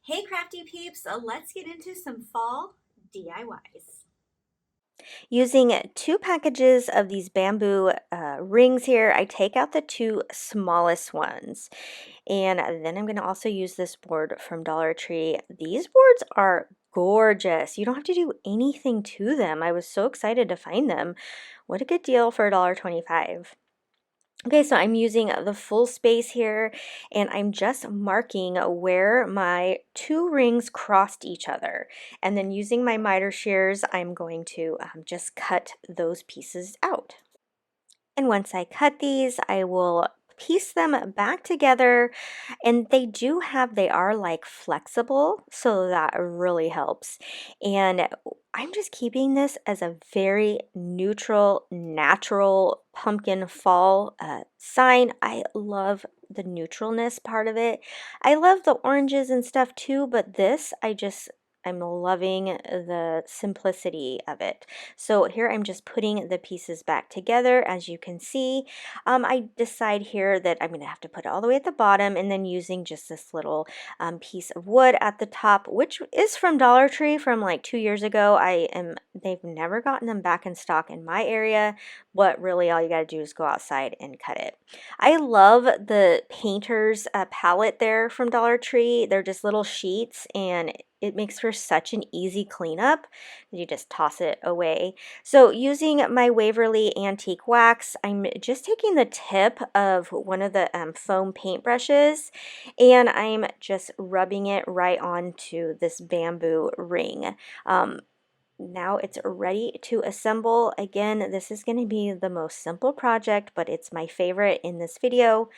Hey Crafty Peeps, let's get into some fall DIYs. Using two packages of these bamboo rings here, I take out the two smallest ones. And then I'm going to also use this board from Dollar Tree. These boards are gorgeous. You don't have to do anything to them. I was so excited to find them. What a good deal for $1.25. Okay, so I'm using the full space here and I'm just marking where my two rings crossed each other. And then using my miter shears, I'm going to just cut those pieces out. And once I cut these, I will piece them back together, and they are like flexible, so that really helps. And I'm just keeping this as a very neutral, natural pumpkin fall sign. I love the neutralness part of it. I love the oranges and stuff too, but I'm loving the simplicity of it. So here I'm just putting the pieces back together. As you can see, I decide here that I'm going to have to put it all the way at the bottom, and then using just this little piece of wood at the top, which is from Dollar Tree from like 2 years ago. They've never gotten them back in stock in my area, but really all you got to do is go outside and cut it. I love the painter's palette there from Dollar Tree. They're just little sheets, and it makes for such an easy cleanup. You just toss it away. So using my Waverly Antique Wax, I'm just taking the tip of one of the foam paint brushes, and I'm just rubbing it right onto this bamboo ring. Now it's ready to assemble. Again, this is going to be the most simple project, but it's my favorite in this video.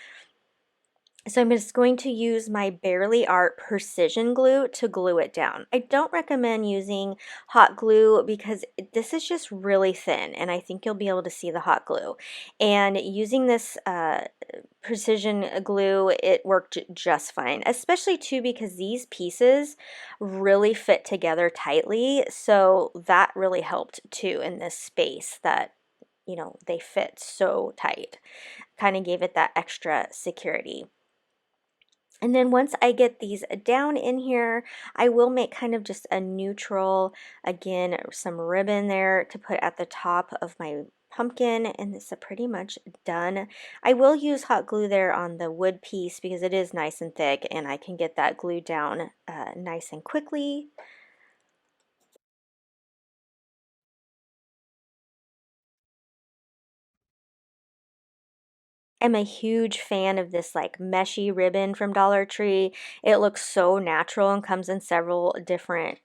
So I'm just going to use my Barely Art precision glue to glue it down. I don't recommend using hot glue because this is just really thin, and I think you'll be able to see the hot glue. And using this precision glue, it worked just fine, especially too because these pieces really fit together tightly. So that really helped too in this space that, they fit so tight. Kind of gave it that extra security. And then once I get these down in here, I will make kind of just a neutral, again, some ribbon there to put at the top of my pumpkin, and it's pretty much done. I will use hot glue there on the wood piece because it is nice and thick, and I can get that glued down nice and quickly. I'm a huge fan of this like meshy ribbon from Dollar Tree. It looks so natural and comes in several different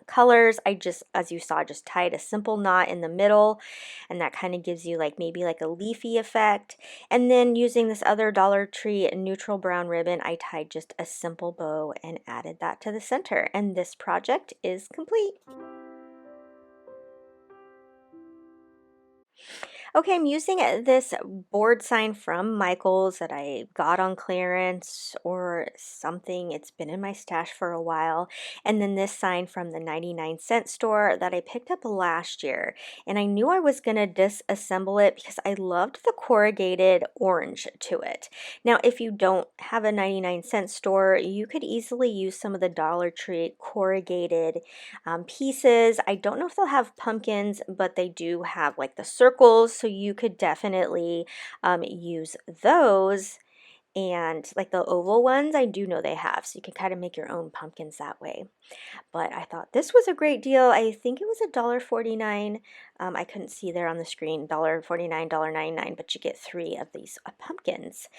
colors. I just, as you saw, just tied a simple knot in the middle, and that kind of gives you like maybe like a leafy effect. And then using this other Dollar Tree neutral brown ribbon, I tied just a simple bow and added that to the center. And this project is complete. Okay, I'm using this board sign from Michael's that I got on clearance or something. It's been in my stash for a while. And then this sign from the 99-cent store that I picked up last year. And I knew I was going to disassemble it because I loved the corrugated orange to it. Now, if you don't have a 99-cent store, you could easily use some of the Dollar Tree corrugated pieces. I don't know if they'll have pumpkins, but they do have like the circles, so you could definitely use those. And like the oval ones, I do know they have, so you can kind of make your own pumpkins that way. But I thought this was a great deal. I think it was $1.49. I couldn't see there on the screen, $1.49, $1.99, but you get three of these pumpkins.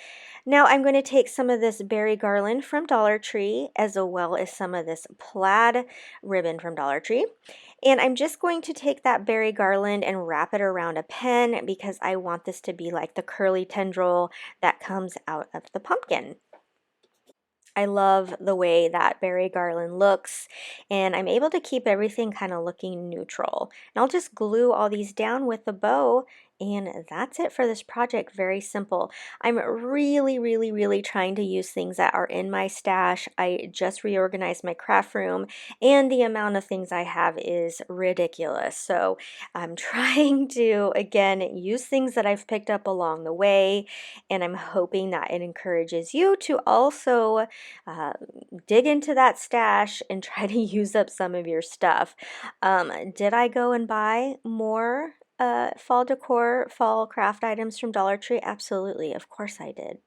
Now I'm going to take some of this berry garland from Dollar Tree as well as some of this plaid ribbon from Dollar Tree. And I'm just going to take that berry garland and wrap it around a pen because I want this to be like the curly tendril that comes out of the pumpkin. I love the way that berry garland looks, and I'm able to keep everything kind of looking neutral. And I'll just glue all these down with the bow, And that's it for this project. Very simple. I'm really trying to use things that are in my stash. I just reorganized my craft room, and the amount of things I have is ridiculous. So I'm trying to, again, use things that I've picked up along the way, and I'm hoping that it encourages you to also uh, dig into that stash and try to use up some of your stuff. Did I go and buy more fall decor, fall craft items from Dollar Tree? Absolutely, of course I did.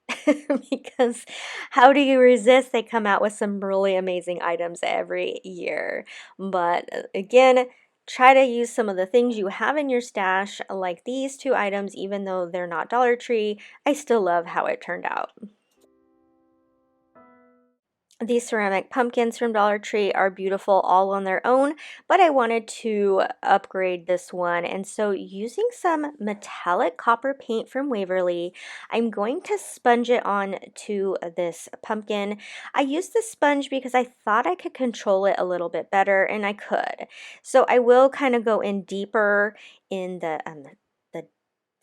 Because how do you resist? They come out with some really amazing items every year. But again, try to use some of the things you have in your stash, like these two items, even though they're not Dollar Tree. I still love how it turned out. These ceramic pumpkins from Dollar Tree are beautiful all on their own, but I wanted to upgrade this one. And so using some metallic copper paint from Waverly, I'm going to sponge it on to this pumpkin. I used the sponge because I thought I could control it a little bit better, and I could. So I will kind of go in deeper in the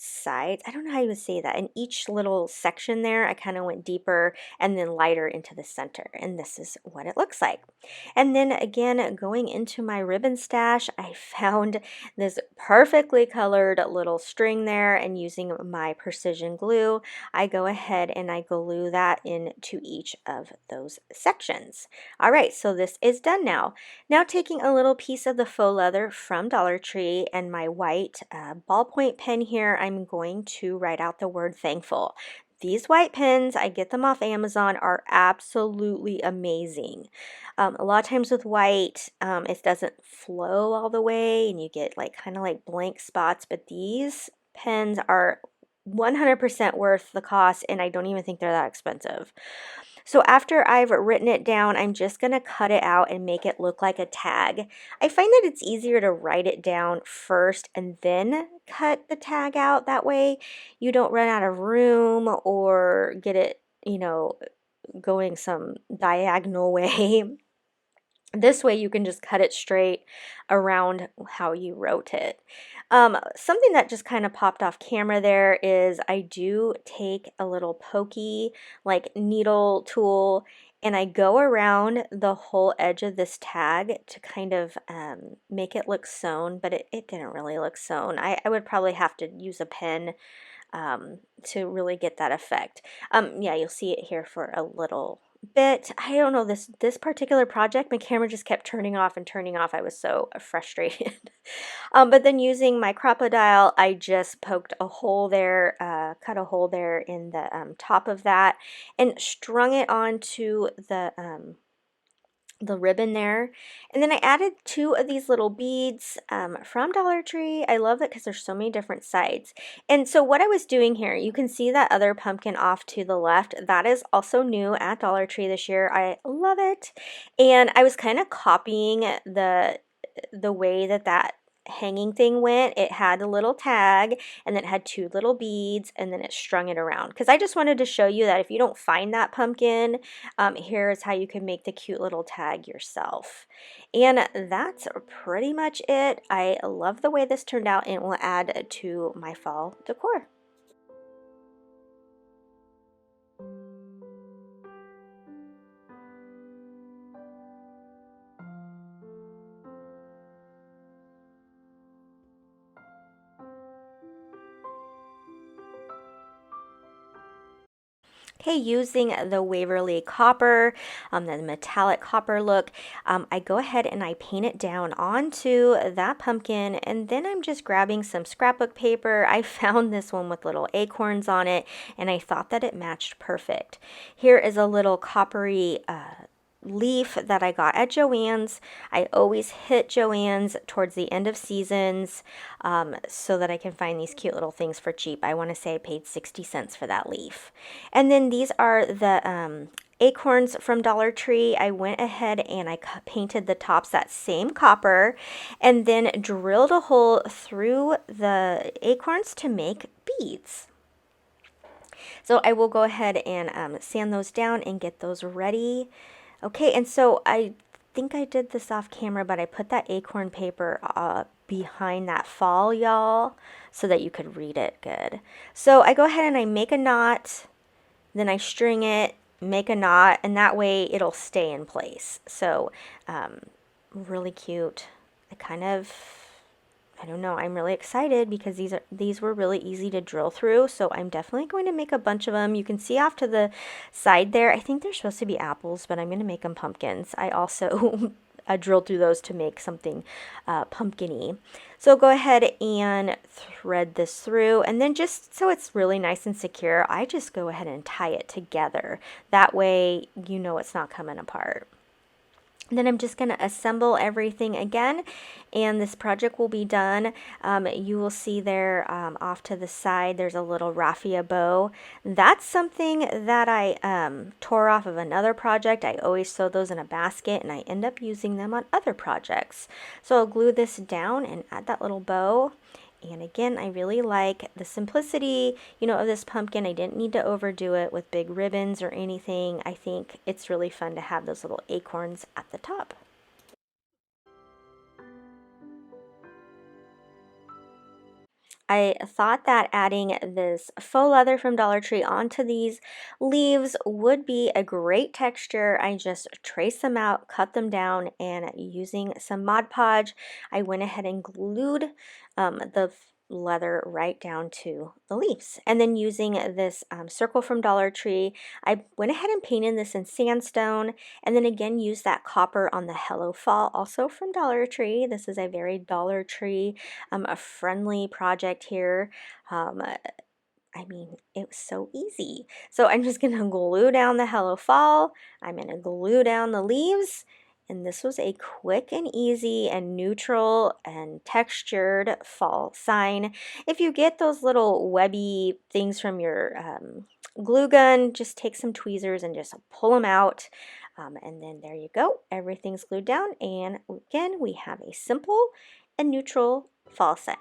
sides. I don't know how you would say that. In each little section there, I kind of went deeper and then lighter into the center. And this is what it looks like. And then again, going into my ribbon stash, I found this perfectly colored little string there, and using my precision glue, I go ahead and I glue that into each of those sections. All right, so this is done now. Now taking a little piece of the faux leather from Dollar Tree and my white ballpoint pen here, I'm going to write out the word thankful. These white pens, I get them off Amazon, are absolutely amazing. A lot of times with white, it doesn't flow all the way and you get like kind of like blank spots, but these pens are 100% worth the cost, and I don't even think they're that expensive. So after I've written it down, I'm just going to cut it out and make it look like a tag. I find that it's easier to write it down first and then cut the tag out. That way you don't run out of room or get it, going some diagonal way. This way you can just cut it straight around how you wrote it. Something that just kind of popped off camera there is I do take a little pokey like needle tool, and I go around the whole edge of this tag to kind of make it look sewn, but it didn't really look sewn. I would probably have to use a pen to really get that effect. Yeah, you'll see it here for a little bit. I don't know, this particular project, my camera just kept turning off and turning off. I was so frustrated. But then using my crocodile, I just poked a hole there, cut a hole there in the top of that, and strung it onto the ribbon there. And then I added two of these little beads from Dollar Tree. I love it because there's so many different sides. And so what I was doing here, you can see that other pumpkin off to the left. That is also new at Dollar Tree this year. I love it. And I was kind of copying the way that hanging thing went. It had a little tag, and then it had two little beads, and then it strung it around. Because I just wanted to show you that if you don't find that pumpkin, here's how you can make the cute little tag yourself. And that's pretty much it. I love the way this turned out, and it will add to my fall decor. Okay, using the Waverly copper, the metallic copper look, I go ahead and I paint it down onto that pumpkin, and then I'm just grabbing some scrapbook paper. I found this one with little acorns on it, and I thought that it matched perfect. Here is a little coppery leaf that I got at Joann's. I always hit Joann's towards the end of seasons so that I can find these cute little things for cheap. I want to say I paid 60 cents for that leaf. And then these are the acorns from Dollar Tree. I went ahead and I painted the tops that same copper and then drilled a hole through the acorns to make beads. So I will go ahead and sand those down and get those ready. Okay, and so I think I did this off camera, but I put that acorn paper behind that fall, y'all, so that you could read it good. So I go ahead and I make a knot, then I string it, make a knot, and that way it'll stay in place. So really cute. I don't know, I'm really excited because these were really easy to drill through, so I'm definitely going to make a bunch of them. You can see off to the side there, I think they're supposed to be apples, but I'm going to make them pumpkins. I also drilled through those to make something pumpkin-y. So go ahead and thread this through, and then just so it's really nice and secure, I just go ahead and tie it together. That way you know it's not coming apart. Then I'm just going to assemble everything again, and this project will be done. You will see there off to the side there's a little raffia bow. That's something that I tore off of another project. I always sew those in a basket, and I end up using them on other projects. So I'll glue this down and add that little bow. And again, I really like the simplicity, of this pumpkin. I didn't need to overdo it with big ribbons or anything. I think it's really fun to have those little acorns at the top. I thought that adding this faux leather from Dollar Tree onto these leaves would be a great texture. I just traced them out, cut them down, and using some Mod Podge, I went ahead and glued the leather right down to the leaves. And then using this circle from Dollar Tree, I went ahead and painted this in sandstone, and then again used that copper on the Hello Fall, also from Dollar Tree. This is a very Dollar Tree a friendly project here. I mean, it was so easy. So I'm just going to glue down the Hello Fall. I'm going to glue down the leaves. And this was a quick and easy and neutral and textured fall sign. If you get those little webby things from your glue gun, just take some tweezers and just pull them out. And then there you go. Everything's glued down. And again, we have a simple and neutral fall sign.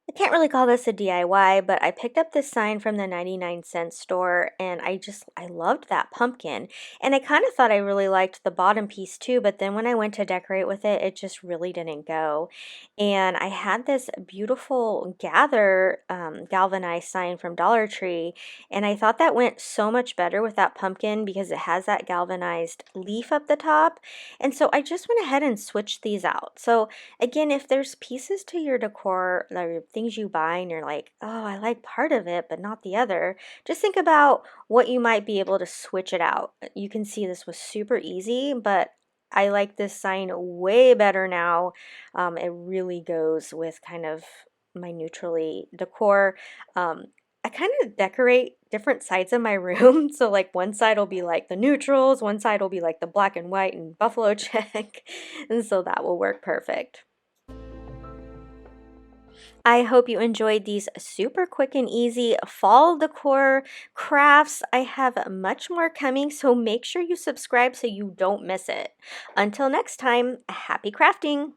I can't really call this a DIY, but I picked up this sign from the 99-cent store, and I loved that pumpkin. And I kind of thought I really liked the bottom piece too, but then when I went to decorate with it, it just really didn't go. And I had this beautiful Gather galvanized sign from Dollar Tree, and I thought that went so much better with that pumpkin because it has that galvanized leaf up the top. And so I just went ahead and switched these out. So again, if there's pieces to your decor, like things you buy and you're like, oh, I like part of it, but not the other, just think about what you might be able to switch it out. You can see this was super easy, but I like this sign way better now. It really goes with kind of my neutrally decor. I kind of decorate different sides of my room. So like one side will be like the neutrals, one side will be like the black and white and buffalo check. And so that will work perfect. I hope you enjoyed these super quick and easy fall decor crafts. I have much more coming, so make sure you subscribe so you don't miss it. Until next time, happy crafting!